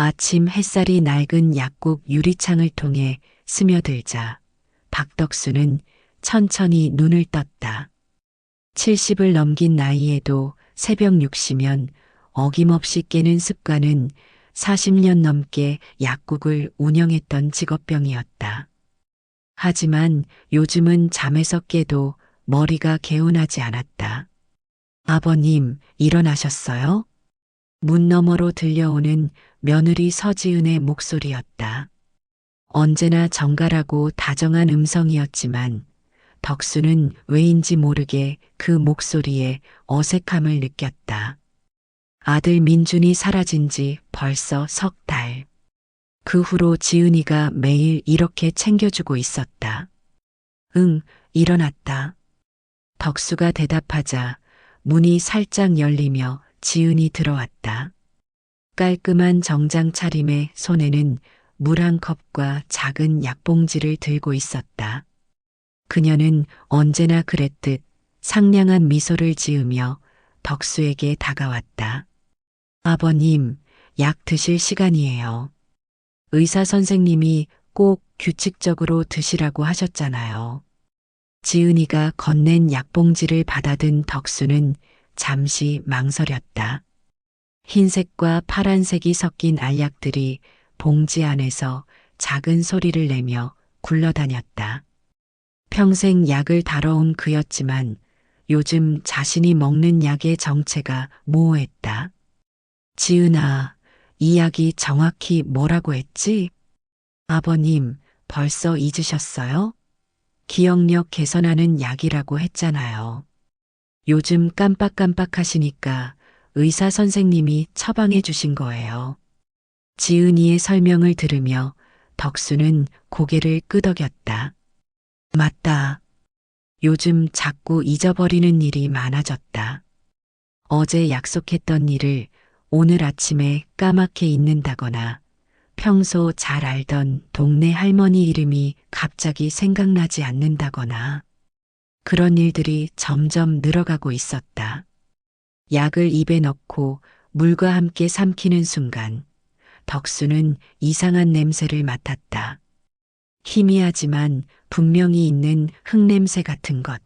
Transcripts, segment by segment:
아침 햇살이 낡은 약국 유리창을 통해 스며들자 박덕수는 천천히 눈을 떴다. 70을 넘긴 나이에도 새벽 6시면 어김없이 깨는 습관은 40년 넘게 약국을 운영했던 직업병이었다. 하지만 요즘은 잠에서 깨도 머리가 개운하지 않았다. 아버님, 일어나셨어요? 문 너머로 들려오는 며느리 서지은의 목소리였다. 언제나 정갈하고 다정한 음성이었지만 덕수는 왜인지 모르게 그 목소리에 어색함을 느꼈다. 아들 민준이 사라진 지 벌써 석 달. 그 후로 지은이가 매일 이렇게 챙겨주고 있었다. 응, 일어났다. 덕수가 대답하자 문이 살짝 열리며 지은이 들어왔다. 깔끔한 정장 차림에 손에는 물 한 컵과 작은 약봉지를 들고 있었다. 그녀는 언제나 그랬듯 상냥한 미소를 지으며 덕수에게 다가왔다. 아버님, 약 드실 시간이에요. 의사 선생님이 꼭 규칙적으로 드시라고 하셨잖아요. 지은이가 건넨 약봉지를 받아든 덕수는 잠시 망설였다. 흰색과 파란색이 섞인 알약들이 봉지 안에서 작은 소리를 내며 굴러다녔다. 평생 약을 다뤄온 그였지만 요즘 자신이 먹는 약의 정체가 모호했다. 지은아, 이 약이 정확히 뭐라고 했지? 아버님, 벌써 잊으셨어요? 기억력 개선하는 약이라고 했잖아요. 요즘 깜빡깜빡 하시니까 의사 선생님이 처방해 주신 거예요. 지은이의 설명을 들으며 덕수는 고개를 끄덕였다. 맞다. 요즘 자꾸 잊어버리는 일이 많아졌다. 어제 약속했던 일을 오늘 아침에 까맣게 잊는다거나 평소 잘 알던 동네 할머니 이름이 갑자기 생각나지 않는다거나 그런 일들이 점점 늘어가고 있었다. 약을 입에 넣고 물과 함께 삼키는 순간 덕수는 이상한 냄새를 맡았다. 희미하지만 분명히 있는 흙냄새 같은 것.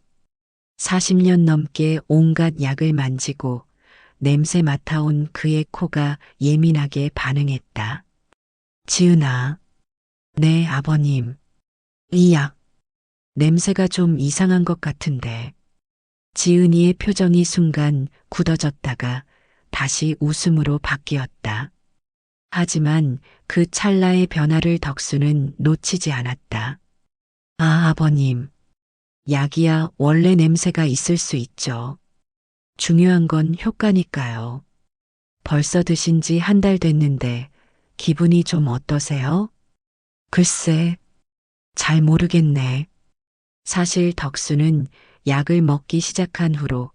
40년 넘게 온갖 약을 만지고 냄새 맡아온 그의 코가 예민하게 반응했다. 지은아. 네, 아버님. 이 약, 냄새가 좀 이상한 것 같은데. 지은이의 표정이 순간 굳어졌다가 다시 웃음으로 바뀌었다. 하지만 그 찰나의 변화를 덕수는 놓치지 않았다. 아, 아버님. 약이야 원래 냄새가 있을 수 있죠. 중요한 건 효과니까요. 벌써 드신 지 한 달 됐는데 기분이 좀 어떠세요? 글쎄, 잘 모르겠네. 사실 덕수는 약을 먹기 시작한 후로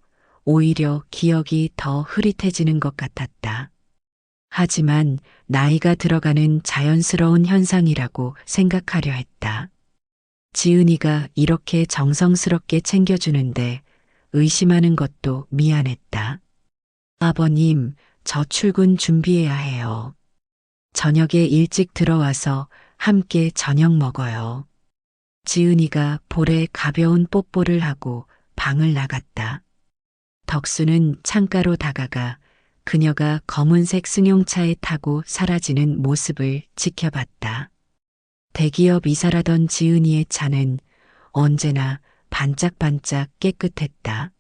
오히려 기억이 더 흐릿해지는 것 같았다. 하지만 나이가 들어가는 자연스러운 현상이라고 생각하려 했다. 지은이가 이렇게 정성스럽게 챙겨주는데 의심하는 것도 미안했다. 아버님, 저 출근 준비해야 해요. 저녁에 일찍 들어와서 함께 저녁 먹어요. 지은이가 볼에 가벼운 뽀뽀를 하고 방을 나갔다. 덕수는 창가로 다가가 그녀가 검은색 승용차에 타고 사라지는 모습을 지켜봤다. 대기업 이사라던 지은이의 차는 언제나 반짝반짝 깨끗했다.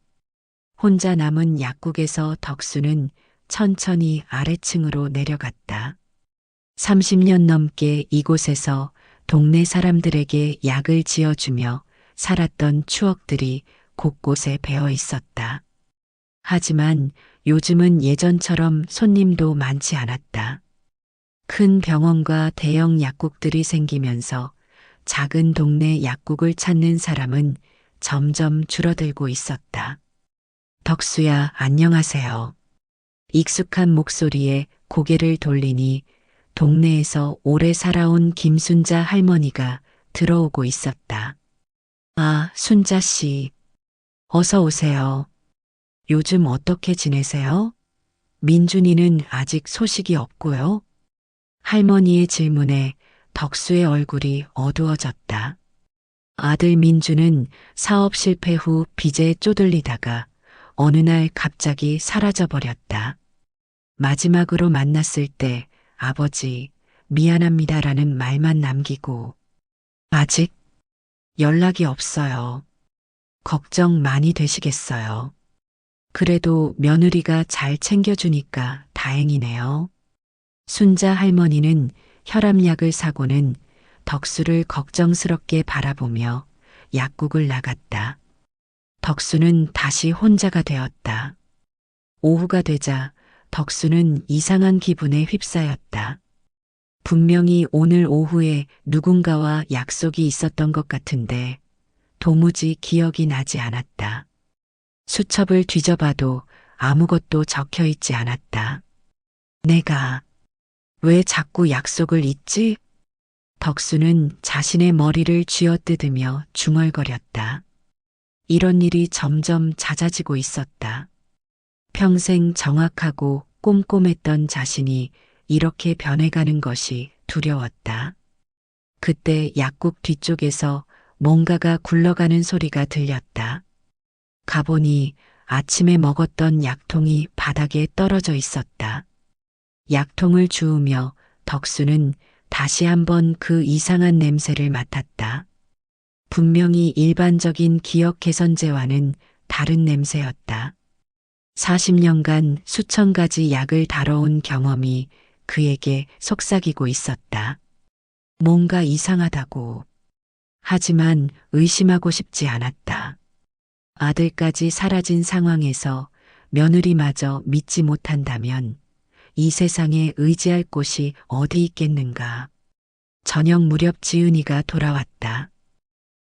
혼자 남은 약국에서 덕수는 천천히 아래층으로 내려갔다. 30년 넘게 이곳에서 동네 사람들에게 약을 지어주며 살았던 추억들이 곳곳에 배어 있었다. 하지만 요즘은 예전처럼 손님도 많지 않았다. 큰 병원과 대형 약국들이 생기면서 작은 동네 약국을 찾는 사람은 점점 줄어들고 있었다. 덕수야, 안녕하세요. 익숙한 목소리에 고개를 돌리니 동네에서 오래 살아온 김순자 할머니가 들어오고 있었다. 아, 순자 씨. 어서 오세요. 요즘 어떻게 지내세요? 민준이는 아직 소식이 없고요. 할머니의 질문에 덕수의 얼굴이 어두워졌다. 아들 민주는 사업 실패 후 빚에 쪼들리다가 어느 날 갑자기 사라져 버렸다. 마지막으로 만났을 때 아버지, 미안합니다라는 말만 남기고 아직 연락이 없어요. 걱정 많이 되시겠어요. 그래도 며느리가 잘 챙겨주니까 다행이네요. 순자 할머니는 혈압약을 사고는 덕수를 걱정스럽게 바라보며 약국을 나갔다. 덕수는 다시 혼자가 되었다. 오후가 되자 덕수는 이상한 기분에 휩싸였다. 분명히 오늘 오후에 누군가와 약속이 있었던 것 같은데 도무지 기억이 나지 않았다. 수첩을 뒤져봐도 아무것도 적혀 있지 않았다. 내가 왜 자꾸 약속을 잊지? 덕수는 자신의 머리를 쥐어뜯으며 중얼거렸다. 이런 일이 점점 잦아지고 있었다. 평생 정확하고 꼼꼼했던 자신이 이렇게 변해가는 것이 두려웠다. 그때 약국 뒤쪽에서 뭔가가 굴러가는 소리가 들렸다. 가보니 아침에 먹었던 약통이 바닥에 떨어져 있었다. 약통을 주우며 덕수는 다시 한번 그 이상한 냄새를 맡았다. 분명히 일반적인 기억 개선제와는 다른 냄새였다. 40년간 수천 가지 약을 다뤄온 경험이 그에게 속삭이고 있었다. 뭔가 이상하다고. 하지만 의심하고 싶지 않았다. 아들까지 사라진 상황에서 며느리마저 믿지 못한다면 이 세상에 의지할 곳이 어디 있겠는가. 저녁 무렵 지은이가 돌아왔다.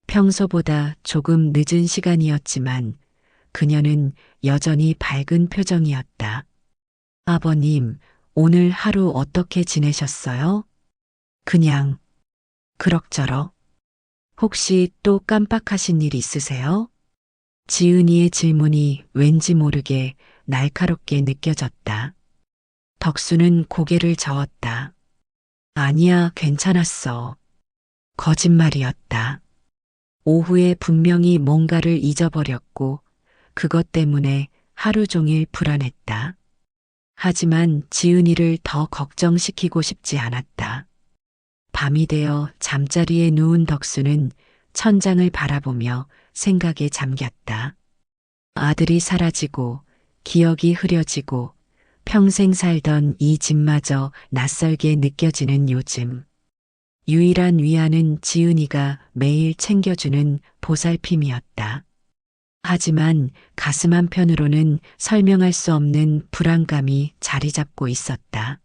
평소보다 조금 늦은 시간이었지만 그녀는 여전히 밝은 표정이었다. 아버님, 오늘 하루 어떻게 지내셨어요? 그냥 그럭저럭. 혹시 또 깜빡하신 일 있으세요? 지은이의 질문이 왠지 모르게 날카롭게 느껴졌다. 덕수는 고개를 저었다. 아니야, 괜찮았어. 거짓말이었다. 오후에 분명히 뭔가를 잊어버렸고 그것 때문에 하루 종일 불안했다. 하지만 지은이를 더 걱정시키고 싶지 않았다. 밤이 되어 잠자리에 누운 덕수는 천장을 바라보며 생각에 잠겼다. 아들이 사라지고 기억이 흐려지고 평생 살던 이 집마저 낯설게 느껴지는 요즘. 유일한 위안은 지은이가 매일 챙겨주는 보살핌이었다. 하지만 가슴 한편으로는 설명할 수 없는 불안감이 자리 잡고 있었다.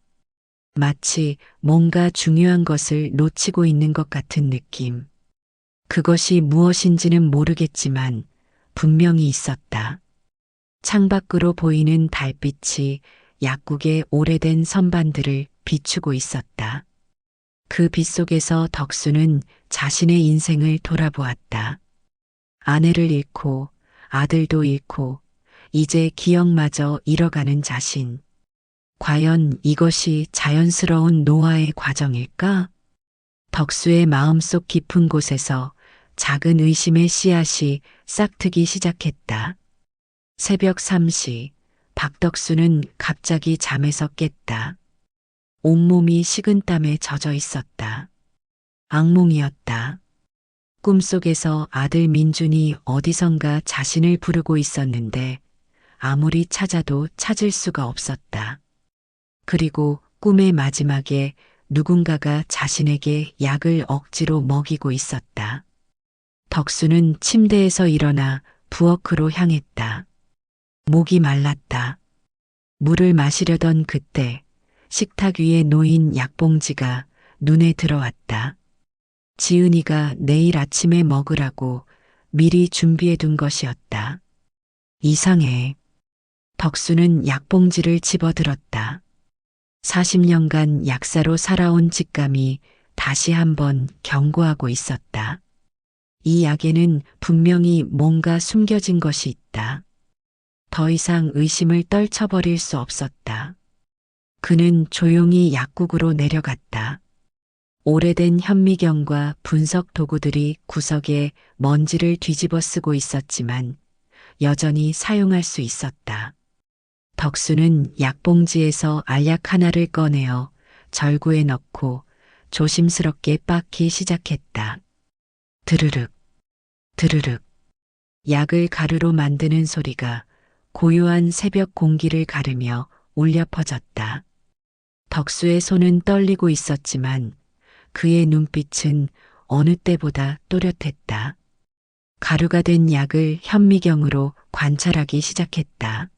마치 뭔가 중요한 것을 놓치고 있는 것 같은 느낌. 그것이 무엇인지는 모르겠지만 분명히 있었다. 창밖으로 보이는 달빛이 약국의 오래된 선반들을 비추고 있었다. 그 빛 속에서 덕수는 자신의 인생을 돌아보았다. 아내를 잃고 아들도 잃고 이제 기억마저 잃어가는 자신. 과연 이것이 자연스러운 노화의 과정일까? 덕수의 마음속 깊은 곳에서 작은 의심의 씨앗이 싹트기 시작했다. 새벽 3시, 박덕수는 갑자기 잠에서 깼다. 온몸이 식은땀에 젖어 있었다. 악몽이었다. 꿈속에서 아들 민준이 어디선가 자신을 부르고 있었는데 아무리 찾아도 찾을 수가 없었다. 그리고 꿈의 마지막에 누군가가 자신에게 약을 억지로 먹이고 있었다. 덕수는 침대에서 일어나 부엌으로 향했다. 목이 말랐다. 물을 마시려던 그때 식탁 위에 놓인 약봉지가 눈에 들어왔다. 지은이가 내일 아침에 먹으라고 미리 준비해 둔 것이었다. 이상해. 덕수는 약봉지를 집어들었다. 40년간 약사로 살아온 직감이 다시 한번 경고하고 있었다. 이 약에는 분명히 뭔가 숨겨진 것이 있다. 더 이상 의심을 떨쳐버릴 수 없었다. 그는 조용히 약국으로 내려갔다. 오래된 현미경과 분석 도구들이 구석에 먼지를 뒤집어 쓰고 있었지만 여전히 사용할 수 있었다. 덕수는 약봉지에서 알약 하나를 꺼내어 절구에 넣고 조심스럽게 빻기 시작했다. 드르륵, 드르륵. 약을 가루로 만드는 소리가 고요한 새벽 공기를 가르며 울려 퍼졌다. 덕수의 손은 떨리고 있었지만 그의 눈빛은 어느 때보다 또렷했다. 가루가 된 약을 현미경으로 관찰하기 시작했다.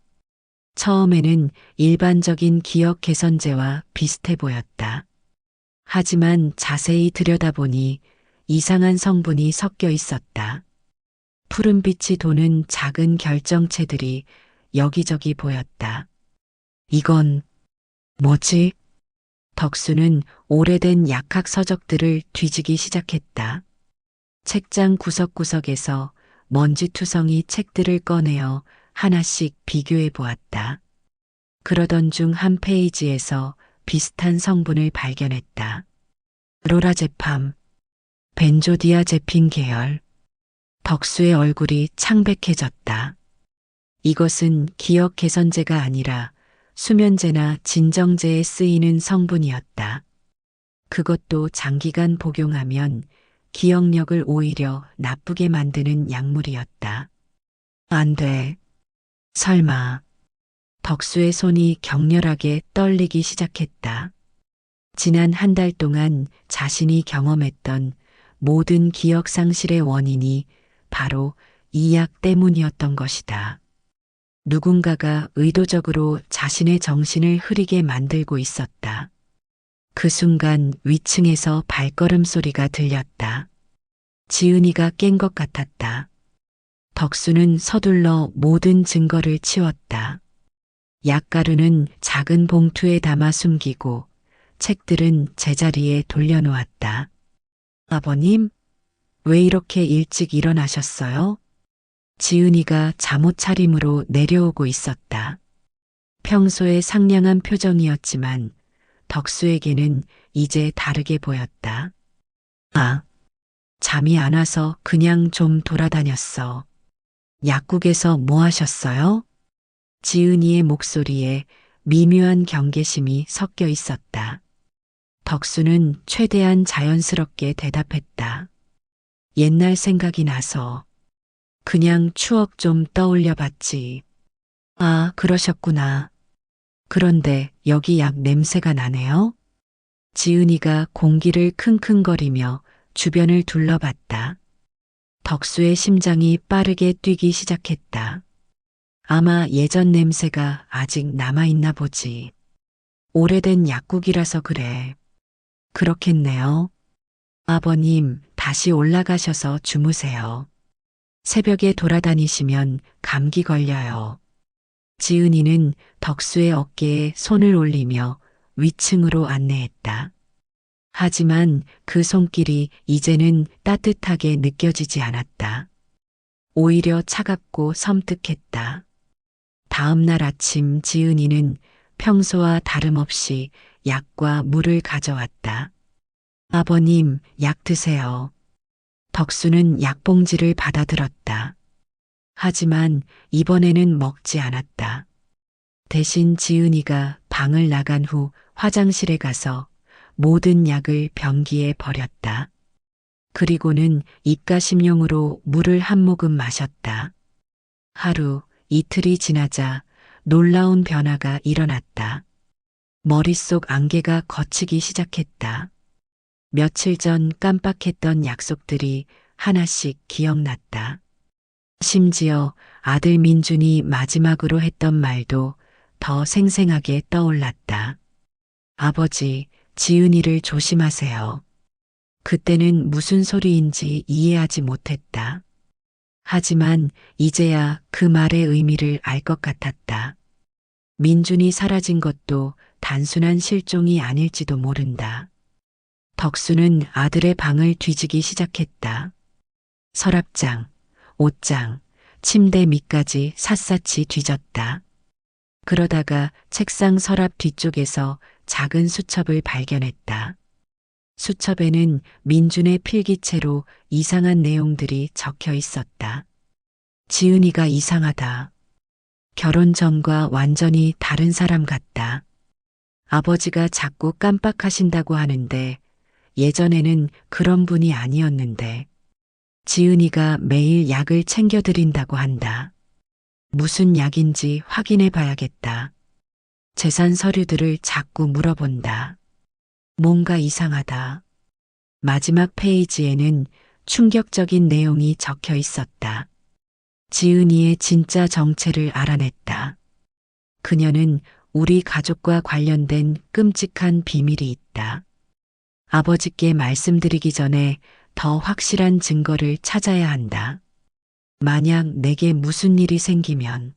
처음에는 일반적인 기억 개선제와 비슷해 보였다. 하지만 자세히 들여다보니 이상한 성분이 섞여 있었다. 푸른빛이 도는 작은 결정체들이 여기저기 보였다. 이건 뭐지? 덕수는 오래된 약학 서적들을 뒤지기 시작했다. 책장 구석구석에서 먼지투성이 책들을 꺼내어 하나씩 비교해 보았다. 그러던 중 한 페이지에서 비슷한 성분을 발견했다. 로라제팜, 벤조디아제핀 계열. 덕수의 얼굴이 창백해졌다. 이것은 기억 개선제가 아니라 수면제나 진정제에 쓰이는 성분이었다. 그것도 장기간 복용하면 기억력을 오히려 나쁘게 만드는 약물이었다. 안 돼. 설마. 덕수의 손이 격렬하게 떨리기 시작했다. 지난 한 달 동안 자신이 경험했던 모든 기억 상실의 원인이 바로 이 약 때문이었던 것이다. 누군가가 의도적으로 자신의 정신을 흐리게 만들고 있었다. 그 순간 위층에서 발걸음 소리가 들렸다. 지은이가 깬 것 같았다. 덕수는 서둘러 모든 증거를 치웠다. 약가루는 작은 봉투에 담아 숨기고 책들은 제자리에 돌려놓았다. 아버님, 왜 이렇게 일찍 일어나셨어요? 지은이가 잠옷 차림으로 내려오고 있었다. 평소에 상냥한 표정이었지만 덕수에게는 이제 다르게 보였다. 아, 잠이 안 와서 그냥 좀 돌아다녔어. 약국에서 뭐 하셨어요? 지은이의 목소리에 미묘한 경계심이 섞여 있었다. 덕수는 최대한 자연스럽게 대답했다. 옛날 생각이 나서 그냥 추억 좀 떠올려 봤지. 아, 그러셨구나. 그런데 여기 약 냄새가 나네요? 지은이가 공기를 킁킁거리며 주변을 둘러봤다. 덕수의 심장이 빠르게 뛰기 시작했다. 아마 예전 냄새가 아직 남아있나 보지. 오래된 약국이라서 그래. 그렇겠네요. 아버님, 다시 올라가셔서 주무세요. 새벽에 돌아다니시면 감기 걸려요. 지은이는 덕수의 어깨에 손을 올리며 위층으로 안내했다. 하지만 그 손길이 이제는 따뜻하게 느껴지지 않았다. 오히려 차갑고 섬뜩했다. 다음 날 아침 지은이는 평소와 다름없이 약과 물을 가져왔다. 아버님, 약 드세요. 덕수는 약봉지를 받아들었다. 하지만 이번에는 먹지 않았다. 대신 지은이가 방을 나간 후 화장실에 가서 모든 약을 변기에 버렸다. 그리고는 입가심용으로 물을 한 모금 마셨다. 하루, 이틀이 지나자 놀라운 변화가 일어났다. 머릿속 안개가 걷히기 시작했다. 며칠 전 깜빡했던 약속들이 하나씩 기억났다. 심지어 아들 민준이 마지막으로 했던 말도 더 생생하게 떠올랐다. 아버지, 지은이를 조심하세요. 그때는 무슨 소리인지 이해하지 못했다. 하지만 이제야 그 말의 의미를 알 것 같았다. 민준이 사라진 것도 단순한 실종이 아닐지도 모른다. 덕수는 아들의 방을 뒤지기 시작했다. 서랍장, 옷장, 침대 밑까지 샅샅이 뒤졌다. 그러다가 책상 서랍 뒤쪽에서 작은 수첩을 발견했다. 수첩에는 민준의 필기체로 이상한 내용들이 적혀 있었다. 지은이가 이상하다. 결혼 전과 완전히 다른 사람 같다. 아버지가 자꾸 깜빡하신다고 하는데 예전에는 그런 분이 아니었는데 지은이가 매일 약을 챙겨드린다고 한다. 무슨 약인지 확인해 봐야겠다. 재산 서류들을 자꾸 물어본다. 뭔가 이상하다. 마지막 페이지에는 충격적인 내용이 적혀 있었다. 지은이의 진짜 정체를 알아냈다. 그녀는 우리 가족과 관련된 끔찍한 비밀이 있다. 아버지께 말씀드리기 전에 더 확실한 증거를 찾아야 한다. 만약 내게 무슨 일이 생기면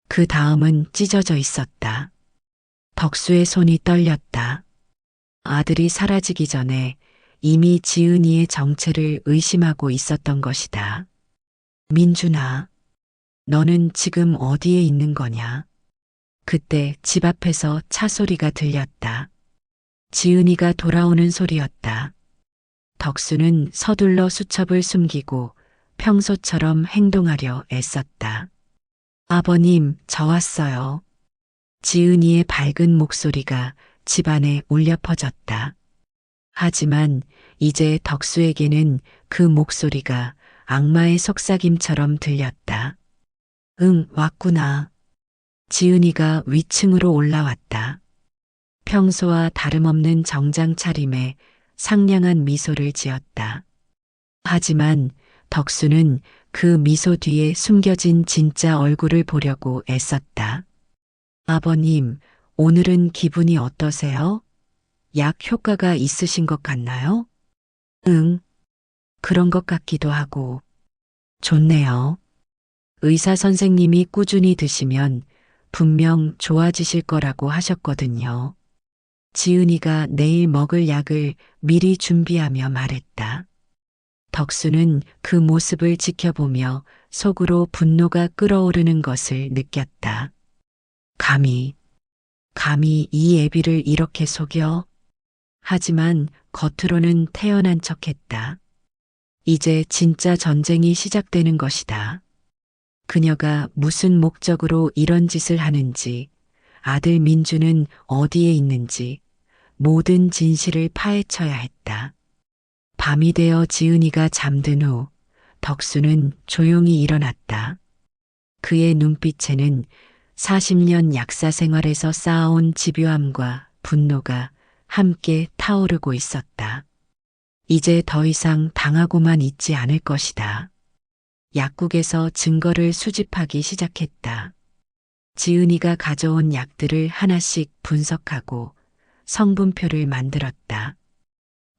그 다음은 찢어져 있었다. 덕수의 손이 떨렸다. 아들이 사라지기 전에 이미 지은이의 정체를 의심하고 있었던 것이다. 민준아, 너는 지금 어디에 있는 거냐? 그때 집 앞에서 차 소리가 들렸다. 지은이가 돌아오는 소리였다. 덕수는 서둘러 수첩을 숨기고 평소처럼 행동하려 애썼다. 아버님, 저 왔어요. 지은이의 밝은 목소리가 집안에 울려 퍼졌다. 하지만 이제 덕수에게는 그 목소리가 악마의 속삭임처럼 들렸다. 응, 왔구나. 지은이가 위층으로 올라왔다. 평소와 다름없는 정장 차림에 상냥한 미소를 지었다. 하지만 덕수는 그 미소 뒤에 숨겨진 진짜 얼굴을 보려고 애썼다. 아버님, 오늘은 기분이 어떠세요? 약 효과가 있으신 것 같나요? 응, 그런 것 같기도 하고. 좋네요. 의사 선생님이 꾸준히 드시면 분명 좋아지실 거라고 하셨거든요. 지은이가 내일 먹을 약을 미리 준비하며 말했다. 덕수는 그 모습을 지켜보며 속으로 분노가 끓어오르는 것을 느꼈다. 감히 이 애비를 이렇게 속여? 하지만 겉으로는 태연한 척했다. 이제 진짜 전쟁이 시작되는 것이다. 그녀가 무슨 목적으로 이런 짓을 하는지, 아들 민주는 어디에 있는지 모든 진실을 파헤쳐야 했다. 밤이 되어 지은이가 잠든 후 덕수는 조용히 일어났다. 그의 눈빛에는 40년 약사 생활에서 쌓아온 집요함과 분노가 함께 타오르고 있었다. 이제 더 이상 당하고만 있지 않을 것이다. 약국에서 증거를 수집하기 시작했다. 지은이가 가져온 약들을 하나씩 분석하고 성분표를 만들었다.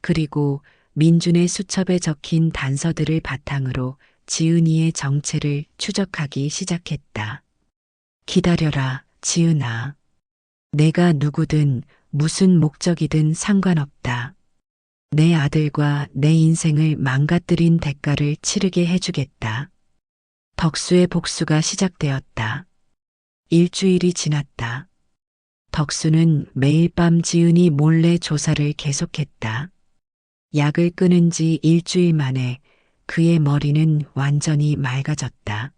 그리고 민준의 수첩에 적힌 단서들을 바탕으로 지은이의 정체를 추적하기 시작했다. 기다려라, 지은아. 내가 누구든 무슨 목적이든 상관없다. 내 아들과 내 인생을 망가뜨린 대가를 치르게 해주겠다. 덕수의 복수가 시작되었다. 일주일이 지났다. 덕수는 매일 밤 지은이 몰래 조사를 계속했다. 약을 끊은 지 일주일 만에 그의 머리는 완전히 맑아졌다.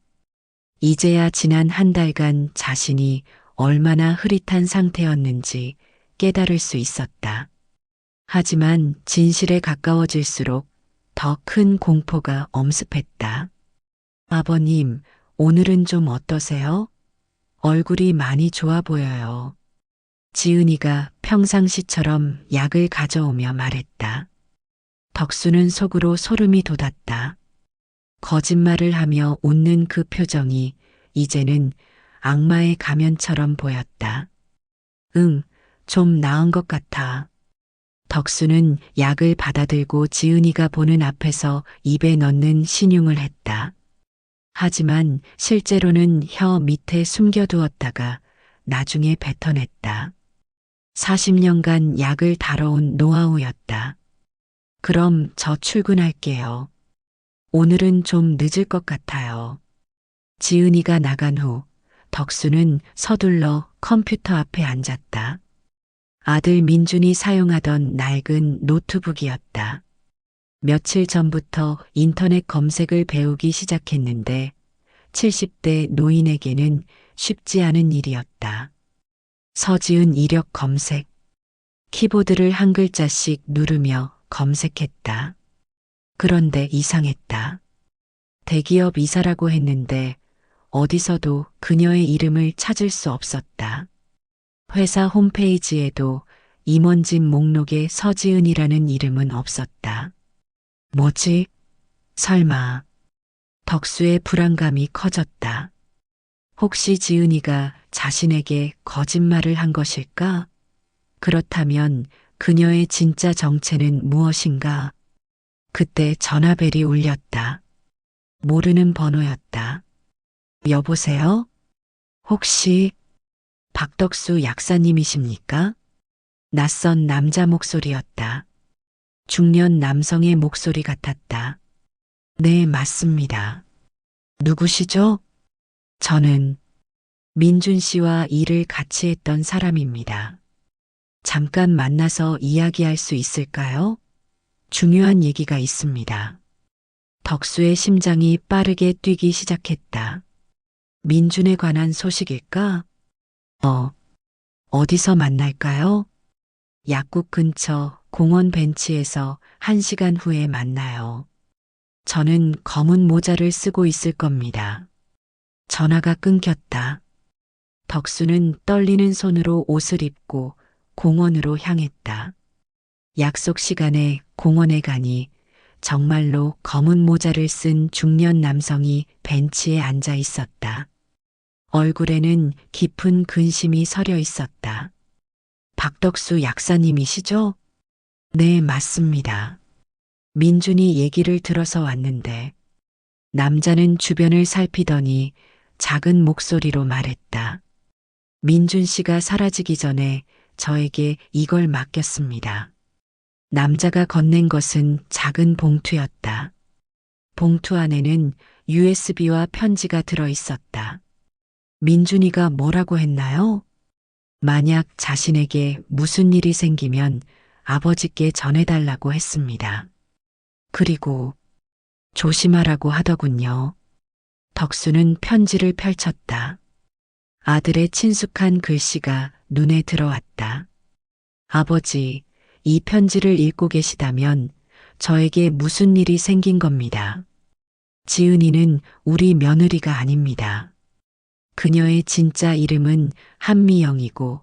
이제야 지난 한 달간 자신이 얼마나 흐릿한 상태였는지 깨달을 수 있었다. 하지만 진실에 가까워질수록 더 큰 공포가 엄습했다. 아버님, 오늘은 좀 어떠세요? 얼굴이 많이 좋아 보여요. 지은이가 평상시처럼 약을 가져오며 말했다. 덕수는 속으로 소름이 돋았다. 거짓말을 하며 웃는 그 표정이 이제는 악마의 가면처럼 보였다. 응, 좀 나은 것 같아. 덕수는 약을 받아들고 지은이가 보는 앞에서 입에 넣는 신용을 했다. 하지만 실제로는 혀 밑에 숨겨두었다가 나중에 뱉어냈다. 40년간 약을 다뤄온 노하우였다. 그럼 저 출근할게요. 오늘은 좀 늦을 것 같아요. 지은이가 나간 후 덕수는 서둘러 컴퓨터 앞에 앉았다. 아들 민준이 사용하던 낡은 노트북이었다. 며칠 전부터 인터넷 검색을 배우기 시작했는데 70대 노인에게는 쉽지 않은 일이었다. 서지은 이력 검색. 키보드를 한 글자씩 누르며 검색했다. 그런데 이상했다. 대기업 이사라고 했는데 어디서도 그녀의 이름을 찾을 수 없었다. 회사 홈페이지에도 임원진 목록에 서지은이라는 이름은 없었다. 뭐지? 설마. 덕수의 불안감이 커졌다. 혹시 지은이가 자신에게 거짓말을 한 것일까? 그렇다면 그녀의 진짜 정체는 무엇인가? 그때 전화벨이 울렸다. 모르는 번호였다. 여보세요? 혹시 박덕수 약사님이십니까? 낯선 남자 목소리였다. 중년 남성의 목소리 같았다. 네, 맞습니다. 누구시죠? 저는 민준 씨와 일을 같이 했던 사람입니다. 잠깐 만나서 이야기할 수 있을까요? 중요한 얘기가 있습니다. 덕수의 심장이 빠르게 뛰기 시작했다. 민준에 관한 소식일까? 어디서 만날까요? 약국 근처 공원 벤치에서 1시간 후에 만나요. 저는 검은 모자를 쓰고 있을 겁니다. 전화가 끊겼다. 덕수는 떨리는 손으로 옷을 입고 공원으로 향했다. 약속 시간에 공원에 가니 정말로 검은 모자를 쓴 중년 남성이 벤치에 앉아 있었다. 얼굴에는 깊은 근심이 서려 있었다. 박덕수 약사님이시죠? 네, 맞습니다. 민준이 얘기를 들어서 왔는데 남자는 주변을 살피더니 작은 목소리로 말했다. 민준 씨가 사라지기 전에 저에게 이걸 맡겼습니다. 남자가 건넨 것은 작은 봉투였다. 봉투 안에는 USB와 편지가 들어 있었다. 민준이가 뭐라고 했나요? 만약 자신에게 무슨 일이 생기면 아버지께 전해달라고 했습니다. 그리고 조심하라고 하더군요. 덕수는 편지를 펼쳤다. 아들의 친숙한 글씨가 눈에 들어왔다. 아버지, 이 편지를 읽고 계시다면 저에게 무슨 일이 생긴 겁니다. 지은이는 우리 며느리가 아닙니다. 그녀의 진짜 이름은 한미영이고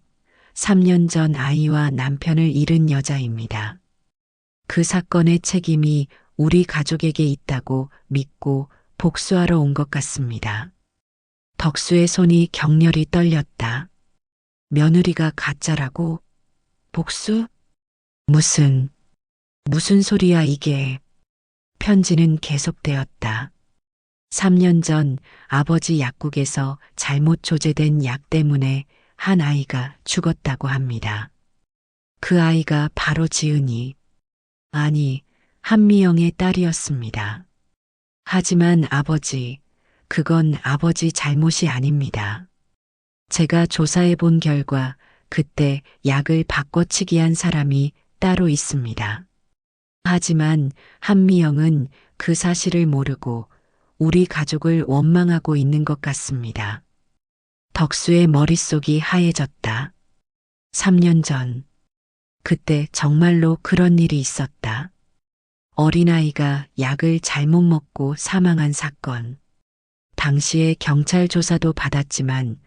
3년 전 아이와 남편을 잃은 여자입니다. 그 사건의 책임이 우리 가족에게 있다고 믿고 복수하러 온 것 같습니다. 덕수의 손이 격렬히 떨렸다. 며느리가 가짜라고? 복수? 무슨 소리야 이게. 편지는 계속되었다. 3년 전 아버지 약국에서 잘못 조제된 약 때문에 한 아이가 죽었다고 합니다. 그 아이가 바로 지은이, 아니, 한미영의 딸이었습니다. 하지만 아버지, 그건 아버지 잘못이 아닙니다. 제가 조사해 본 결과 그때 약을 바꿔치기 한 사람이 따로 있습니다. 하지만 한미영은 그 사실을 모르고 우리 가족을 원망하고 있는 것 같습니다. 덕수의 머릿속이 하얘졌다. 3년 전, 그때 정말로 그런 일이 있었다. 어린아이가 약을 잘못 먹고 사망한 사건. 당시에 경찰 조사도 받았지만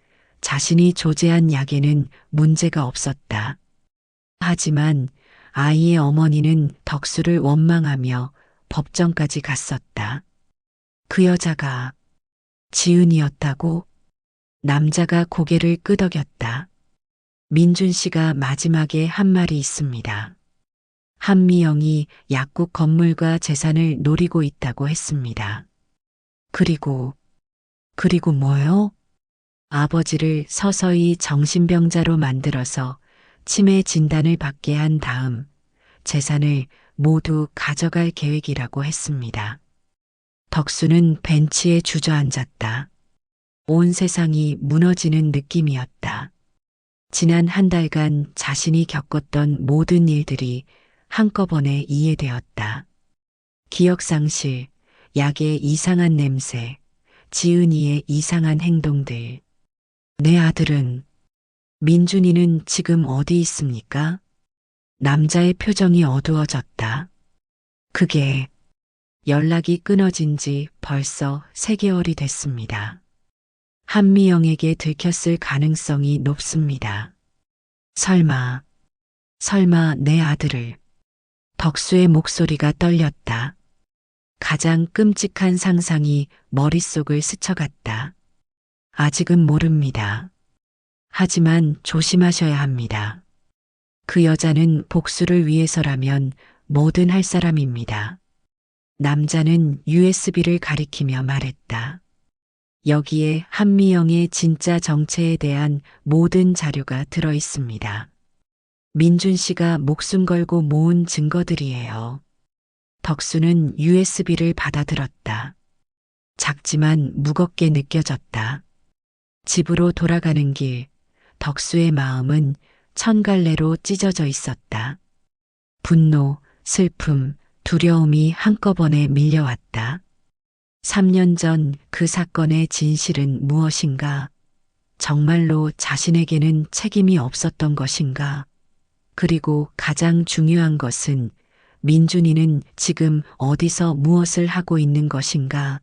자신이 조제한 약에는 문제가 없었다. 하지만 아이의 어머니는 덕수를 원망하며 법정까지 갔었다. 그 여자가 지은이었다고? 남자가 고개를 끄덕였다. 민준 씨가 마지막에 한 말이 있습니다. 한미영이 약국 건물과 재산을 노리고 있다고 했습니다. 그리고 뭐요? 아버지를 서서히 정신병자로 만들어서 치매 진단을 받게 한 다음 재산을 모두 가져갈 계획이라고 했습니다. 덕수는 벤치에 주저앉았다. 온 세상이 무너지는 느낌이었다. 지난 한 달간 자신이 겪었던 모든 일들이 한꺼번에 이해되었다. 기억상실, 약의 이상한 냄새, 지은이의 이상한 행동들. 내 아들은, 민준이는 지금 어디 있습니까? 남자의 표정이 어두워졌다. 그게 연락이 끊어진 지 벌써 3개월이 됐습니다. 한미영에게 들켰을 가능성이 높습니다. 설마 내 아들을. 덕수의 목소리가 떨렸다. 가장 끔찍한 상상이 머릿속을 스쳐갔다. 아직은 모릅니다. 하지만 조심하셔야 합니다. 그 여자는 복수를 위해서라면 뭐든 할 사람입니다. 남자는 USB를 가리키며 말했다. 여기에 한미영의 진짜 정체에 대한 모든 자료가 들어 있습니다. 민준 씨가 목숨 걸고 모은 증거들이에요. 덕수는 USB를 받아들었다. 작지만 무겁게 느껴졌다. 집으로 돌아가는 길, 덕수의 마음은 천갈래로 찢어져 있었다. 분노, 슬픔, 두려움이 한꺼번에 밀려왔다. 3년 전 그 사건의 진실은 무엇인가? 정말로 자신에게는 책임이 없었던 것인가? 그리고 가장 중요한 것은 민준이는 지금 어디서 무엇을 하고 있는 것인가?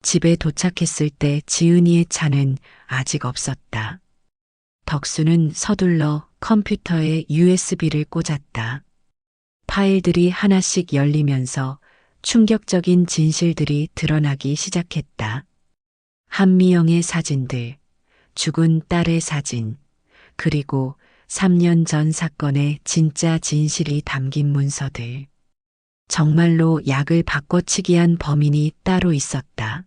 집에 도착했을 때 지은이의 차는 아직 없었다. 덕수는 서둘러 컴퓨터에 USB를 꽂았다. 파일들이 하나씩 열리면서 충격적인 진실들이 드러나기 시작했다. 한미영의 사진들, 죽은 딸의 사진, 그리고 3년 전 사건의 진짜 진실이 담긴 문서들. 정말로 약을 바꿔치기 한 범인이 따로 있었다.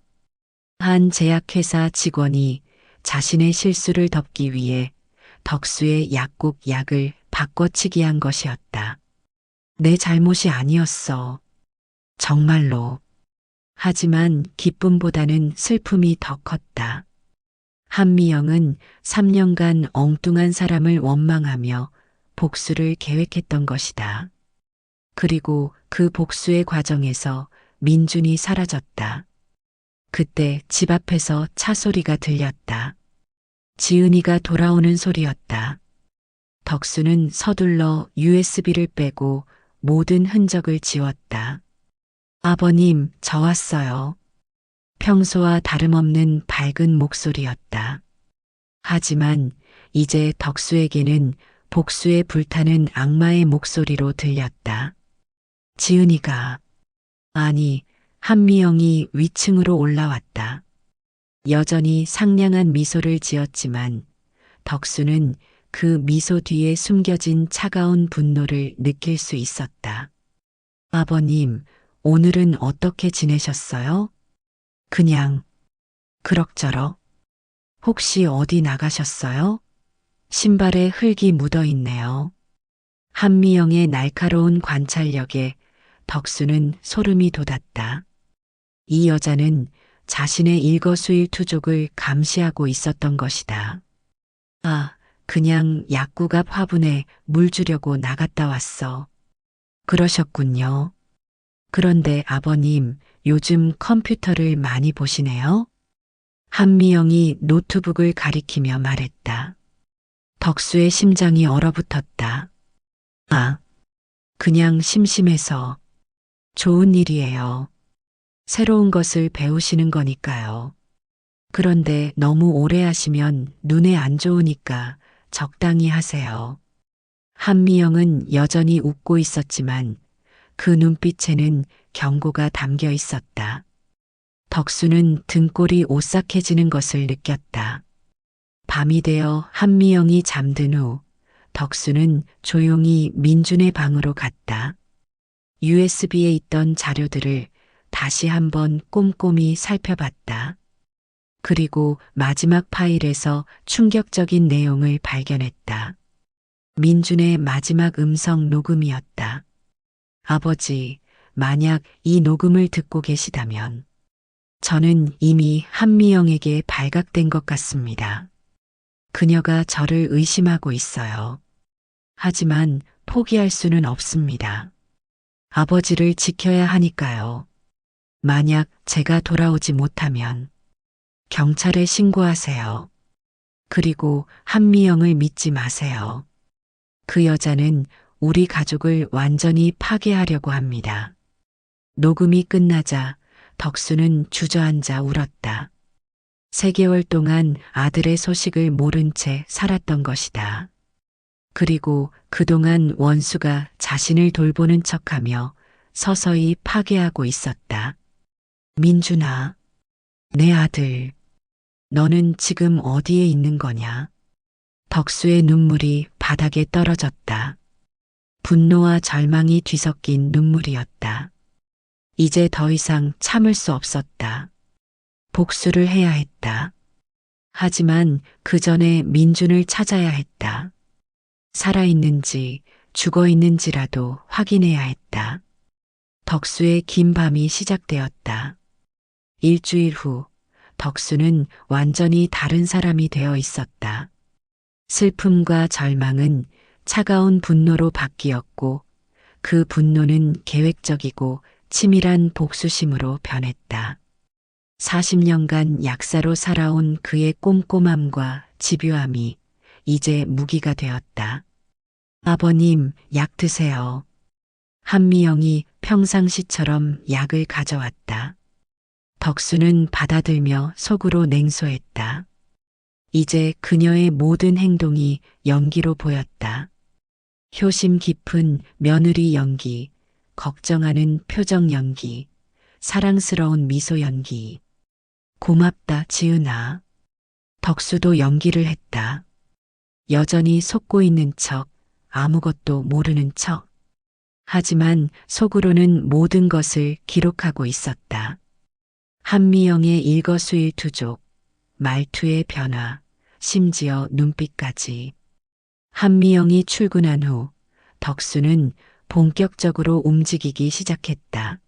한 제약회사 직원이 자신의 실수를 덮기 위해 덕수의 약국 약을 바꿔치기 한 것이었다. 내 잘못이 아니었어. 정말로. 하지만 기쁨보다는 슬픔이 더 컸다. 한미영은 3년간 엉뚱한 사람을 원망하며 복수를 계획했던 것이다. 그리고 그 복수의 과정에서 민준이 사라졌다. 그때 집 앞에서 차 소리가 들렸다. 지은이가 돌아오는 소리였다. 덕수는 서둘러 USB를 빼고 모든 흔적을 지웠다. 아버님, 저 왔어요. 평소와 다름없는 밝은 목소리였다. 하지만 이제 덕수에게는 복수에 불타는 악마의 목소리로 들렸다. 지은이가, 아니, 한미영이 위층으로 올라왔다. 여전히 상냥한 미소를 지었지만 덕수는 그 미소 뒤에 숨겨진 차가운 분노를 느낄 수 있었다. 아버님, 오늘은 어떻게 지내셨어요? 그냥, 그럭저럭. 혹시 어디 나가셨어요? 신발에 흙이 묻어 있네요. 한미영의 날카로운 관찰력에 덕수는 소름이 돋았다. 이 여자는 자신의 일거수일투족을 감시하고 있었던 것이다. 아, 그냥 약국 앞 화분에 물 주려고 나갔다 왔어. 그러셨군요. 그런데 아버님, 요즘 컴퓨터를 많이 보시네요? 한미영이 노트북을 가리키며 말했다. 덕수의 심장이 얼어붙었다. 아, 그냥 심심해서. 좋은 일이에요. 새로운 것을 배우시는 거니까요. 그런데 너무 오래 하시면 눈에 안 좋으니까 적당히 하세요. 한미영은 여전히 웃고 있었지만 그 눈빛에는 경고가 담겨 있었다. 덕수는 등골이 오싹해지는 것을 느꼈다. 밤이 되어 한미영이 잠든 후 덕수는 조용히 민준의 방으로 갔다. USB에 있던 자료들을 다시 한번 꼼꼼히 살펴봤다. 그리고 마지막 파일에서 충격적인 내용을 발견했다. 민준의 마지막 음성 녹음이었다. 아버지, 만약 이 녹음을 듣고 계시다면 저는 이미 한미영에게 발각된 것 같습니다. 그녀가 저를 의심하고 있어요. 하지만 포기할 수는 없습니다. 아버지를 지켜야 하니까요. 만약 제가 돌아오지 못하면 경찰에 신고하세요. 그리고 한미영을 믿지 마세요. 그 여자는 우리 가족을 완전히 파괴하려고 합니다. 녹음이 끝나자 덕수는 주저앉아 울었다. 3개월 동안 아들의 소식을 모른 채 살았던 것이다. 그리고 그동안 원수가 자신을 돌보는 척하며 서서히 파괴하고 있었다. 민준아, 내 아들, 너는 지금 어디에 있는 거냐? 덕수의 눈물이 바닥에 떨어졌다. 분노와 절망이 뒤섞인 눈물이었다. 이제 더 이상 참을 수 없었다. 복수를 해야 했다. 하지만 그 전에 민준을 찾아야 했다. 살아있는지 죽어있는지라도 확인해야 했다. 덕수의 긴 밤이 시작되었다. 일주일 후 덕수는 완전히 다른 사람이 되어 있었다. 슬픔과 절망은 차가운 분노로 바뀌었고 그 분노는 계획적이고 치밀한 복수심으로 변했다. 40년간 약사로 살아온 그의 꼼꼼함과 집요함이 이제 무기가 되었다. 아버님, 약 드세요. 한미영이 평상시처럼 약을 가져왔다. 덕수는 받아들며 속으로 냉소했다. 이제 그녀의 모든 행동이 연기로 보였다. 효심 깊은 며느리 연기, 걱정하는 표정 연기, 사랑스러운 미소 연기. 고맙다, 지은아. 덕수도 연기를 했다. 여전히 속고 있는 척, 아무것도 모르는 척. 하지만 속으로는 모든 것을 기록하고 있었다. 한미영의 일거수일투족, 말투의 변화, 심지어 눈빛까지. 한미영이 출근한 후 덕수는 본격적으로 움직이기 시작했다.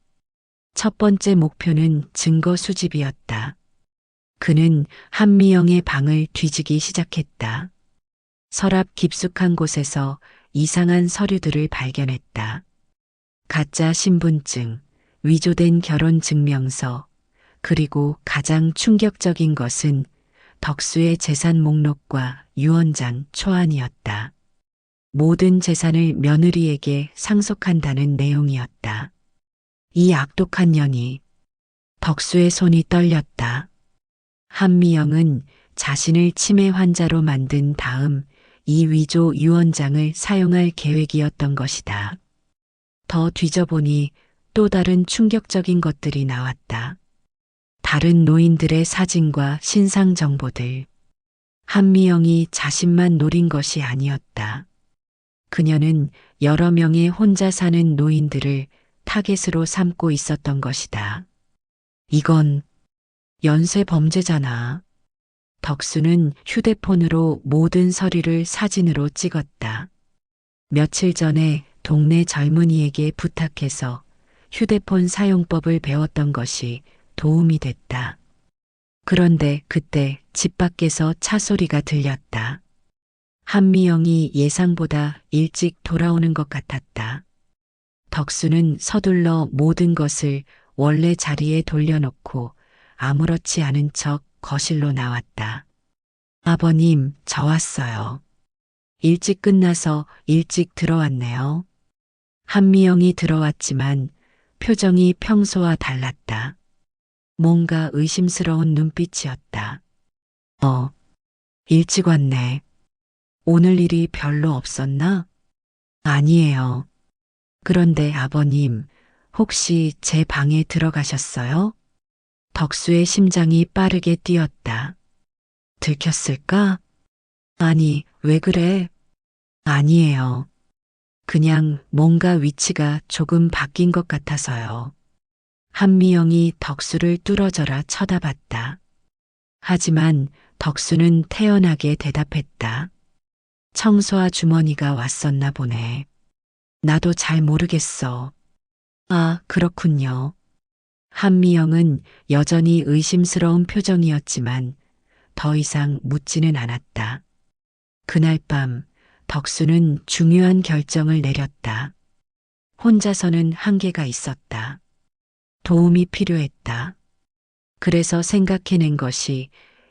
첫 번째 목표는 증거 수집이었다. 그는 한미영의 방을 뒤지기 시작했다. 서랍 깊숙한 곳에서 이상한 서류들을 발견했다. 가짜 신분증, 위조된 결혼 증명서, 그리고 가장 충격적인 것은 덕수의 재산 목록과 유언장 초안이었다. 모든 재산을 며느리에게 상속한다는 내용이었다. 이 악독한 년이. 덕수의 손이 떨렸다. 한미영은 자신을 치매 환자로 만든 다음 이 위조 유언장을 사용할 계획이었던 것이다. 더 뒤져보니 또 다른 충격적인 것들이 나왔다. 다른 노인들의 사진과 신상 정보들. 한미영이 자신만 노린 것이 아니었다. 그녀는 여러 명의 혼자 사는 노인들을 타겟으로 삼고 있었던 것이다. 이건 연쇄 범죄잖아. 덕수는 휴대폰으로 모든 서류를 사진으로 찍었다. 며칠 전에 동네 젊은이에게 부탁해서 휴대폰 사용법을 배웠던 것이 도움이 됐다. 그런데 그때 집 밖에서 차 소리가 들렸다. 한미영이 예상보다 일찍 돌아오는 것 같았다. 덕수는 서둘러 모든 것을 원래 자리에 돌려놓고 아무렇지 않은 척 거실로 나왔다. 아버님, 저 왔어요. 일찍 끝나서 일찍 들어왔네요. 한미영이 들어왔지만 표정이 평소와 달랐다. 뭔가 의심스러운 눈빛이었다. 일찍 왔네. 오늘 일이 별로 없었나? 아니에요. 그런데 아버님, 혹시 제 방에 들어가셨어요? 덕수의 심장이 빠르게 뛰었다. 들켰을까? 아니, 왜 그래? 아니에요. 그냥 뭔가 위치가 조금 바뀐 것 같아서요. 한미영이 덕수를 뚫어져라 쳐다봤다. 하지만 덕수는 태연하게 대답했다. 청소화 주머니가 왔었나 보네. 나도 잘 모르겠어. 아, 그렇군요. 한미영은 여전히 의심스러운 표정이었지만 더 이상 묻지는 않았다. 그날 밤 덕수는 중요한 결정을 내렸다. 혼자서는 한계가 있었다. 도움이 필요했다. 그래서 생각해낸 것이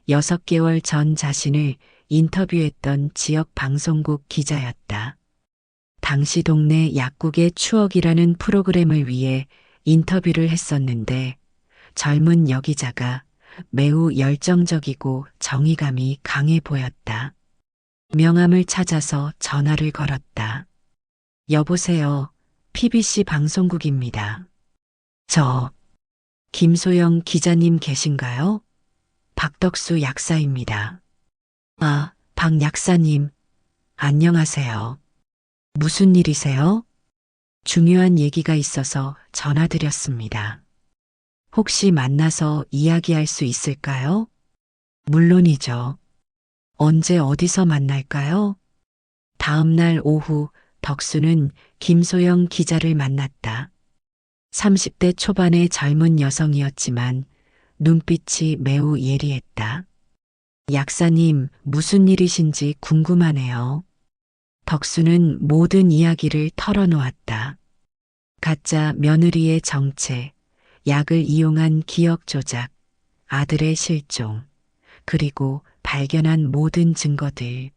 6개월 전 자신을 인터뷰했던 지역 방송국 기자였다. 당시 동네 약국의 추억이라는 프로그램을 위해 인터뷰를 했었는데 젊은 여기자가 매우 열정적이고 정의감이 강해 보였다. 명함을 찾아서 전화를 걸었다. 여보세요. PBC 방송국입니다. 저 김소영 기자님 계신가요? 박덕수 약사입니다. 아, 박 약사님. 안녕하세요. 무슨 일이세요? 중요한 얘기가 있어서 전화드렸습니다. 혹시 만나서 이야기할 수 있을까요? 물론이죠. 언제 어디서 만날까요? 다음 날 오후 덕수는 김소영 기자를 만났다. 30대 초반의 젊은 여성이었지만 눈빛이 매우 예리했다. 약사님, 무슨 일이신지 궁금하네요. 덕수는 모든 이야기를 털어놓았다. 가짜 며느리의 정체, 약을 이용한 기억 조작, 아들의 실종, 그리고 발견한 모든 증거들.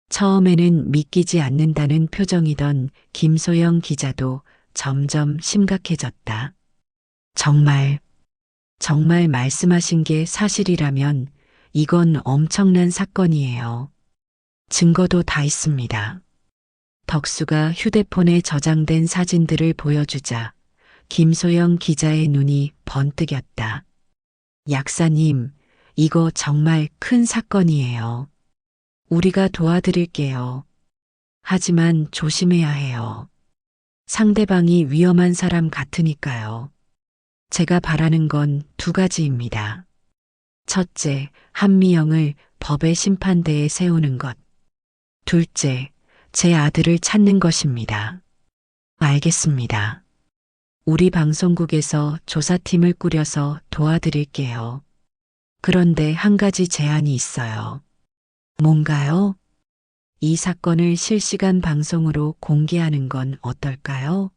처음에는 믿기지 않는다는 표정이던 김소영 기자도 점점 심각해졌다. 정말 말씀하신 게 사실이라면 이건 엄청난 사건이에요. 증거도 다 있습니다. 덕수가 휴대폰에 저장된 사진들을 보여주자 김소영 기자의 눈이 번뜩였다. 약사님, 이거 정말 큰 사건이에요. 우리가 도와드릴게요. 하지만 조심해야 해요. 상대방이 위험한 사람 같으니까요. 제가 바라는 건 2가지입니다. 첫째, 한미영을 법의 심판대에 세우는 것. 둘째, 제 아들을 찾는 것입니다. 알겠습니다. 우리 방송국에서 조사팀을 꾸려서 도와드릴게요. 그런데 한 가지 제안이 있어요. 뭔가요? 이 사건을 실시간 방송으로 공개하는 건 어떨까요?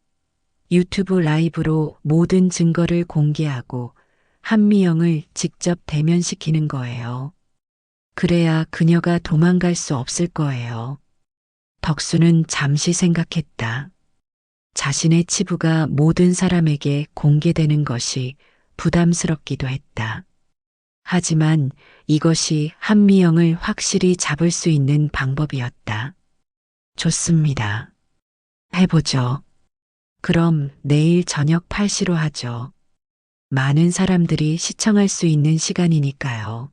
유튜브 라이브로 모든 증거를 공개하고 한미영을 직접 대면시키는 거예요. 그래야 그녀가 도망갈 수 없을 거예요. 덕수는 잠시 생각했다. 자신의 치부가 모든 사람에게 공개되는 것이 부담스럽기도 했다. 하지만 이것이 한미영을 확실히 잡을 수 있는 방법이었다. 좋습니다. 해보죠. 그럼 내일 저녁 8시로 하죠. 많은 사람들이 시청할 수 있는 시간이니까요.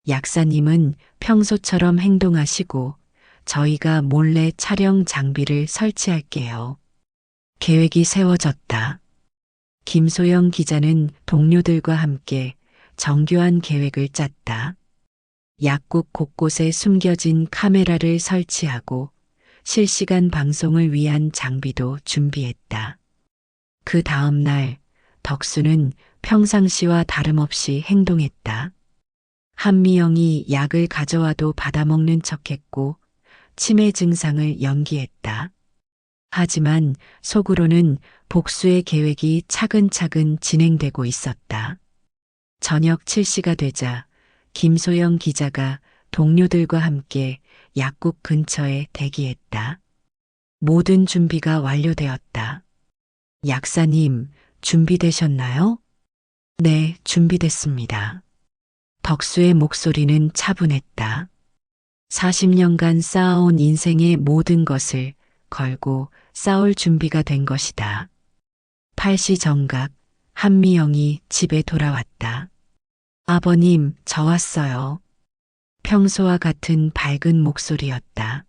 약사님은 평소처럼 행동하시고 저희가 몰래 촬영 장비를 설치할게요. 계획이 세워졌다. 김소영 기자는 동료들과 함께 정교한 계획을 짰다. 약국 곳곳에 숨겨진 카메라를 설치하고 실시간 방송을 위한 장비도 준비했다. 그 다음 날 덕수는 평상시와 다름없이 행동했다. 한미영이 약을 가져와도 받아먹는 척했고 치매 증상을 연기했다. 하지만 속으로는 복수의 계획이 차근차근 진행되고 있었다. 저녁 7시가 되자 김소영 기자가 동료들과 함께 약국 근처에 대기했다. 모든 준비가 완료되었다. 약사님, 준비되셨나요? 네, 준비됐습니다. 덕수의 목소리는 차분했다. 40년간 쌓아온 인생의 모든 것을 걸고 싸울 준비가 된 것이다. 8시 정각, 한미영이 집에 돌아왔다. 아버님, 저 왔어요. 평소와 같은 밝은 목소리였다.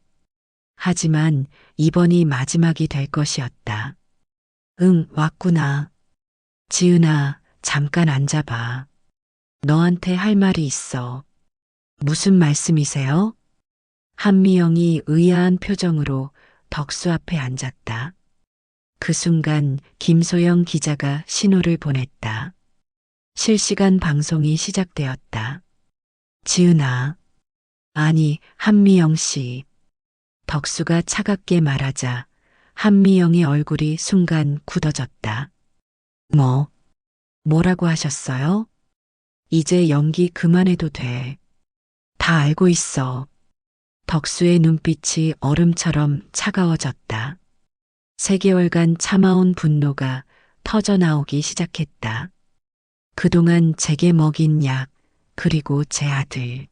하지만 이번이 마지막이 될 것이었다. 응, 왔구나. 지은아, 잠깐 앉아봐. 너한테 할 말이 있어. 무슨 말씀이세요? 한미영이 의아한 표정으로 덕수 앞에 앉았다. 그 순간 김소영 기자가 신호를 보냈다. 실시간 방송이 시작되었다. 지은아. 아니, 한미영 씨. 덕수가 차갑게 말하자 한미영의 얼굴이 순간 굳어졌다. 뭐라고 하셨어요? 이제 연기 그만해도 돼. 다 알고 있어. 덕수의 눈빛이 얼음처럼 차가워졌다. 3개월간 참아온 분노가 터져나오기 시작했다. 그동안 제게 먹인 약, 그리고 제 아들.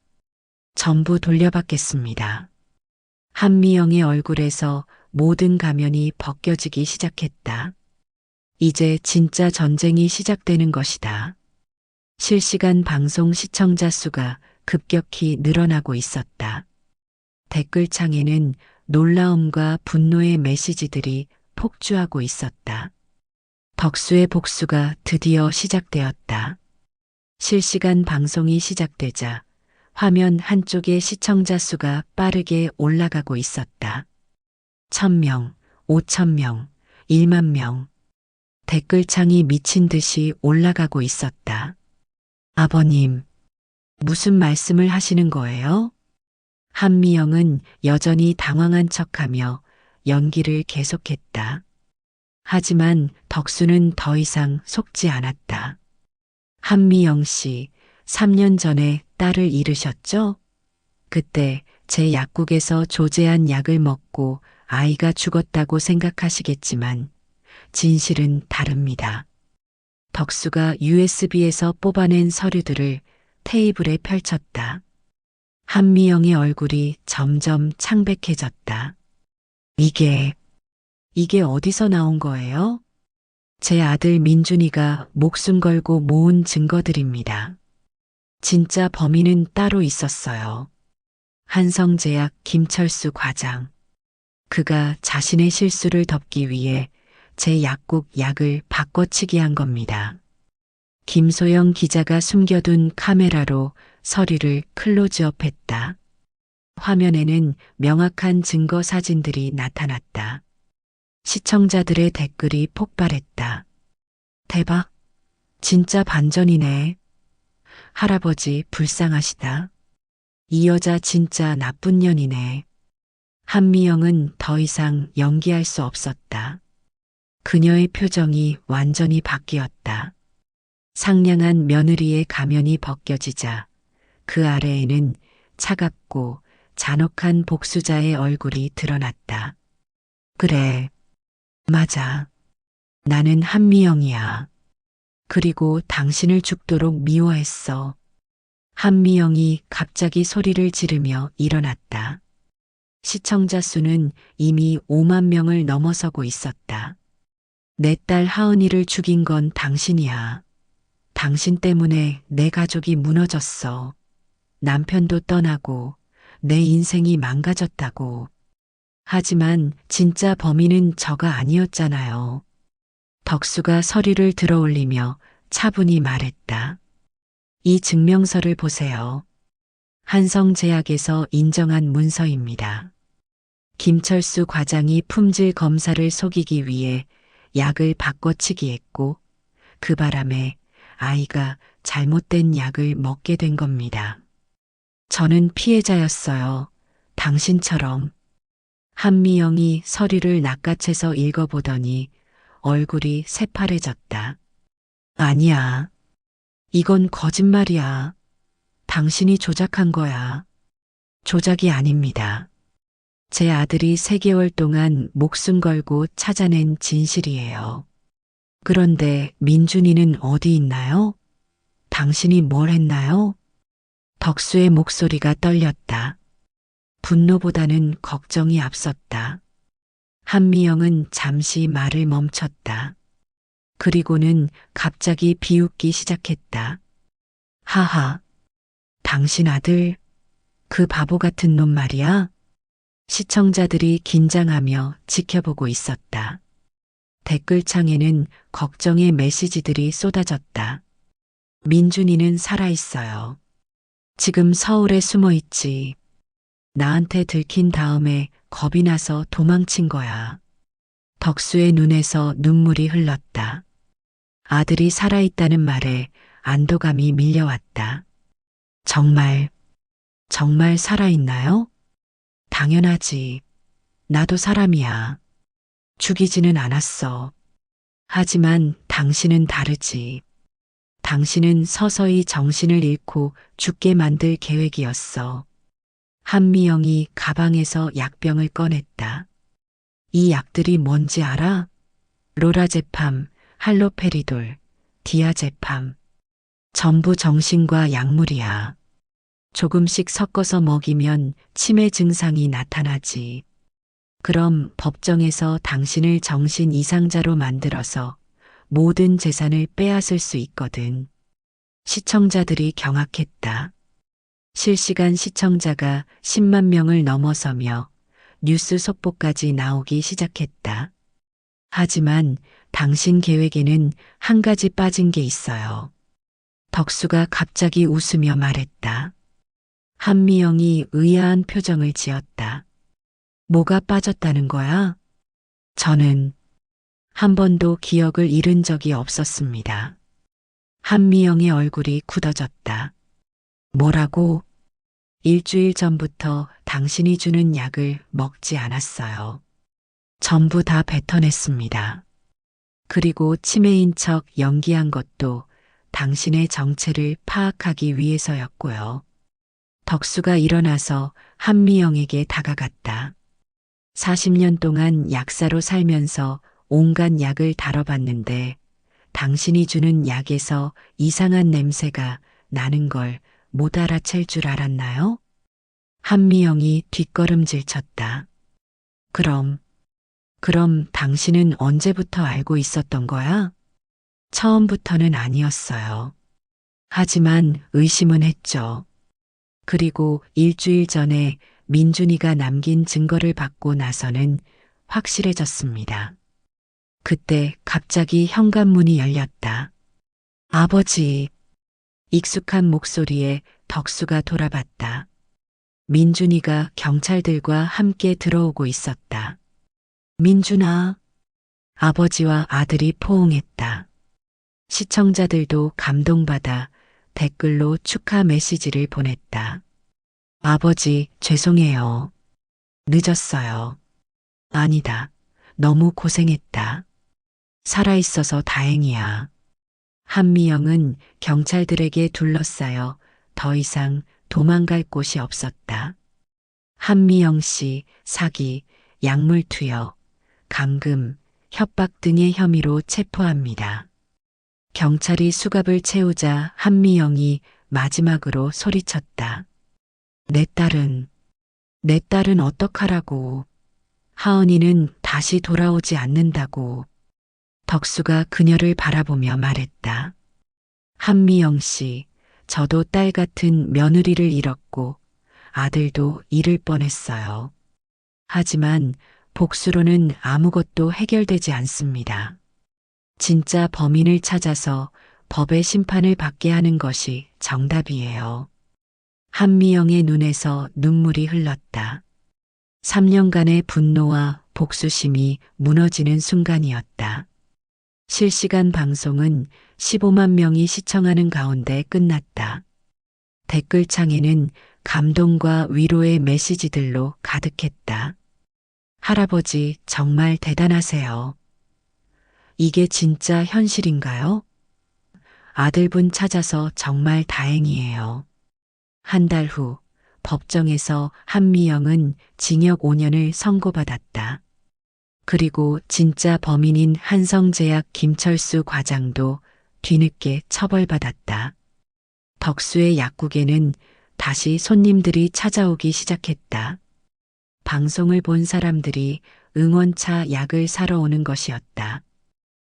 전부 돌려받겠습니다. 한미영의 얼굴에서 모든 가면이 벗겨지기 시작했다. 이제 진짜 전쟁이 시작되는 것이다. 실시간 방송 시청자 수가 급격히 늘어나고 있었다. 댓글창에는 놀라움과 분노의 메시지들이 폭주하고 있었다. 덕수의 복수가 드디어 시작되었다. 실시간 방송이 시작되자 화면 한쪽의 시청자 수가 빠르게 올라가고 있었다. 1000명, 5000명, 1만 명. 댓글창이 미친 듯이 올라가고 있었다. 아버님, 무슨 말씀을 하시는 거예요? 한미영은 여전히 당황한 척하며 연기를 계속했다. 하지만 덕수는 더 이상 속지 않았다. 한미영 씨, 3년 전에 딸을 잃으셨죠? 그때 제 약국에서 조제한 약을 먹고 아이가 죽었다고 생각하시겠지만 진실은 다릅니다. 덕수가 USB에서 뽑아낸 서류들을 테이블에 펼쳤다. 한미영의 얼굴이 점점 창백해졌다. 이게 어디서 나온 거예요? 제 아들 민준이가 목숨 걸고 모은 증거들입니다. 진짜 범인은 따로 있었어요. 한성제약 김철수 과장. 그가 자신의 실수를 덮기 위해 제 약국 약을 바꿔치기 한 겁니다. 김소영 기자가 숨겨둔 카메라로 서류를 클로즈업했다. 화면에는 명확한 증거 사진들이 나타났다. 시청자들의 댓글이 폭발했다. 대박! 진짜 반전이네. 할아버지 불쌍하시다. 이 여자 진짜 나쁜 년이네. 한미영은 더 이상 연기할 수 없었다. 그녀의 표정이 완전히 바뀌었다. 상냥한 며느리의 가면이 벗겨지자 그 아래에는 차갑고 잔혹한 복수자의 얼굴이 드러났다. 그래, 맞아. 나는 한미영이야. 그리고 당신을 죽도록 미워했어. 한미영이 갑자기 소리를 지르며 일어났다. 시청자 수는 이미 5만 명을 넘어서고 있었다. 내 딸 하은이를 죽인 건 당신이야. 당신 때문에 내 가족이 무너졌어. 남편도 떠나고 내 인생이 망가졌다고. 하지만 진짜 범인은 저가 아니었잖아요. 덕수가 서류를 들어올리며 차분히 말했다. 이 증명서를 보세요. 한성제약에서 인정한 문서입니다. 김철수 과장이 품질 검사를 속이기 위해 약을 바꿔치기했고 그 바람에 아이가 잘못된 약을 먹게 된 겁니다. 저는 피해자였어요. 당신처럼. 한미영이 서류를 낚아채서 읽어보더니 얼굴이 새파래졌다. 아니야. 이건 거짓말이야. 당신이 조작한 거야. 조작이 아닙니다. 제 아들이 3개월 동안 목숨 걸고 찾아낸 진실이에요. 그런데 민준이는 어디 있나요? 당신이 뭘 했나요? 덕수의 목소리가 떨렸다. 분노보다는 걱정이 앞섰다. 한미영은 잠시 말을 멈췄다. 그리고는 갑자기 비웃기 시작했다. 하하, 당신 아들, 그 바보 같은 놈 말이야? 시청자들이 긴장하며 지켜보고 있었다. 댓글창에는 걱정의 메시지들이 쏟아졌다. 민준이는 살아있어요. 지금 서울에 숨어 있지. 나한테 들킨 다음에 겁이 나서 도망친 거야. 덕수의 눈에서 눈물이 흘렀다. 아들이 살아있다는 말에 안도감이 밀려왔다. 정말, 정말 살아있나요? 당연하지. 나도 사람이야. 죽이지는 않았어. 하지만 당신은 다르지. 당신은 서서히 정신을 잃고 죽게 만들 계획이었어. 한미영이 가방에서 약병을 꺼냈다. 이 약들이 뭔지 알아? 로라제팜, 할로페리돌, 디아제팜. 전부 정신과 약물이야. 조금씩 섞어서 먹이면 치매 증상이 나타나지. 그럼 법정에서 당신을 정신 이상자로 만들어서 모든 재산을 빼앗을 수 있거든. 시청자들이 경악했다. 실시간 시청자가 10만 명을 넘어서며 뉴스 속보까지 나오기 시작했다. 하지만 당신 계획에는 한 가지 빠진 게 있어요. 덕수가 갑자기 웃으며 말했다. 한미영이 의아한 표정을 지었다. 뭐가 빠졌다는 거야? 저는 한 번도 기억을 잃은 적이 없었습니다. 한미영의 얼굴이 굳어졌다. 뭐라고? 일주일 전부터 당신이 주는 약을 먹지 않았어요. 전부 다 뱉어냈습니다. 그리고 치매인 척 연기한 것도 당신의 정체를 파악하기 위해서였고요. 덕수가 일어나서 한미영에게 다가갔다. 40년 동안 약사로 살면서 온갖 약을 다뤄봤는데 당신이 주는 약에서 이상한 냄새가 나는 걸 못 알아챌 줄 알았나요? 한미영이 뒷걸음질 쳤다. 그럼 당신은 언제부터 알고 있었던 거야? 처음부터는 아니었어요. 하지만 의심은 했죠. 그리고 일주일 전에 민준이가 남긴 증거를 받고 나서는 확실해졌습니다. 그때 갑자기 현관문이 열렸다. 아버지. 익숙한 목소리에 덕수가 돌아봤다. 민준이가 경찰들과 함께 들어오고 있었다. 민준아. 아버지와 아들이 포옹했다. 시청자들도 감동받아 댓글로 축하 메시지를 보냈다. 아버지, 죄송해요. 늦었어요. 아니다. 너무 고생했다. 살아있어서 다행이야. 한미영은 경찰들에게 둘러싸여 더 이상 도망갈 곳이 없었다. 한미영 씨 사기, 약물 투여, 감금, 협박 등의 혐의로 체포합니다. 경찰이 수갑을 채우자 한미영이 마지막으로 소리쳤다. 내 딸은 어떡하라고. 하은이는 다시 돌아오지 않는다고. 덕수가 그녀를 바라보며 말했다. 한미영 씨, 저도 딸 같은 며느리를 잃었고 아들도 잃을 뻔했어요. 하지만 복수로는 아무것도 해결되지 않습니다. 진짜 범인을 찾아서 법의 심판을 받게 하는 것이 정답이에요. 한미영의 눈에서 눈물이 흘렀다. 3년간의 분노와 복수심이 무너지는 순간이었다. 실시간 방송은 15만 명이 시청하는 가운데 끝났다. 댓글창에는 감동과 위로의 메시지들로 가득했다. 할아버지 정말 대단하세요. 이게 진짜 현실인가요? 아들분 찾아서 정말 다행이에요. 한 달 후 법정에서 한미영은 징역 5년을 선고받았다. 그리고 진짜 범인인 한성제약 김철수 과장도 뒤늦게 처벌받았다. 덕수의 약국에는 다시 손님들이 찾아오기 시작했다. 방송을 본 사람들이 응원차 약을 사러 오는 것이었다.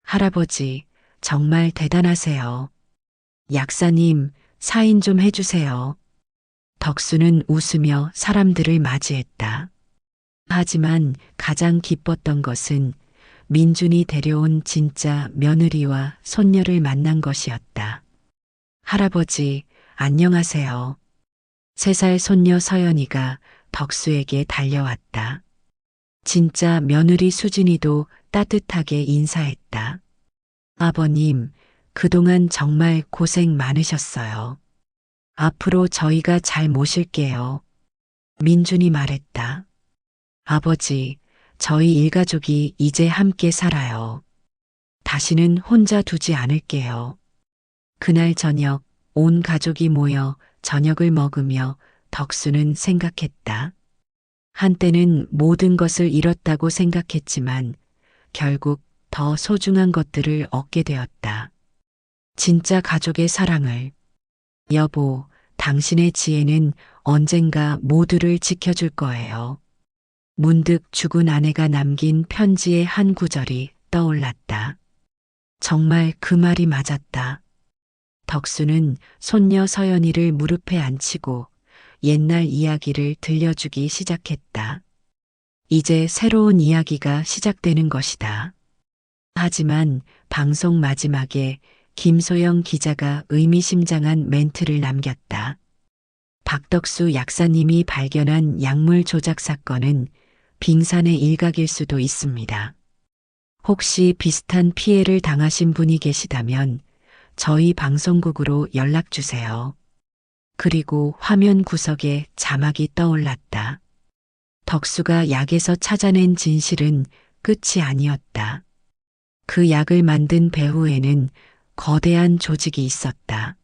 할아버지, 정말 대단하세요. 약사님, 사인 좀 해주세요. 덕수는 웃으며 사람들을 맞이했다. 하지만 가장 기뻤던 것은 민준이 데려온 진짜 며느리와 손녀를 만난 것이었다. 할아버지, 안녕하세요. 3살 손녀 서연이가 덕수에게 달려왔다. 진짜 며느리 수진이도 따뜻하게 인사했다. 아버님, 그동안 정말 고생 많으셨어요. 앞으로 저희가 잘 모실게요. 민준이 말했다. 아버지, 저희 일가족이 이제 함께 살아요. 다시는 혼자 두지 않을게요. 그날 저녁 온 가족이 모여 저녁을 먹으며 덕수는 생각했다. 한때는 모든 것을 잃었다고 생각했지만 결국 더 소중한 것들을 얻게 되었다. 진짜 가족의 사랑을. 여보, 당신의 지혜는 언젠가 모두를 지켜줄 거예요. 문득 죽은 아내가 남긴 편지의 한 구절이 떠올랐다. 정말 그 말이 맞았다. 덕수는 손녀 서연이를 무릎에 앉히고 옛날 이야기를 들려주기 시작했다. 이제 새로운 이야기가 시작되는 것이다. 하지만 방송 마지막에 김소영 기자가 의미심장한 멘트를 남겼다. 박덕수 약사님이 발견한 약물 조작 사건은 빙산의 일각일 수도 있습니다. 혹시 비슷한 피해를 당하신 분이 계시다면 저희 방송국으로 연락 주세요. 그리고 화면 구석에 자막이 떠올랐다. 덕수가 약에서 찾아낸 진실은 끝이 아니었다. 그 약을 만든 배후에는 거대한 조직이 있었다.